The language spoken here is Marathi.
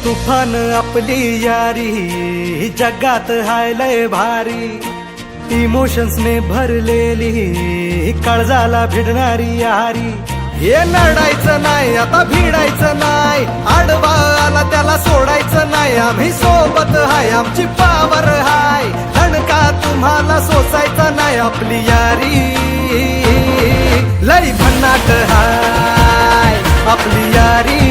तुफान आपली यारी जगात हाय लय भारी, इमोशन्स ने भरलेली काळजाला भिडणारी यारी. हे नडायचं नाही आता भिडायचं नाही, आडवा आला त्याला सोडायचं नाही. आम्ही सोबत हाय आमची पावर हाय, धणका तुम्हाला सोसायचा नाही. आपली यारी लय भन्नाट हाय, आपली यारी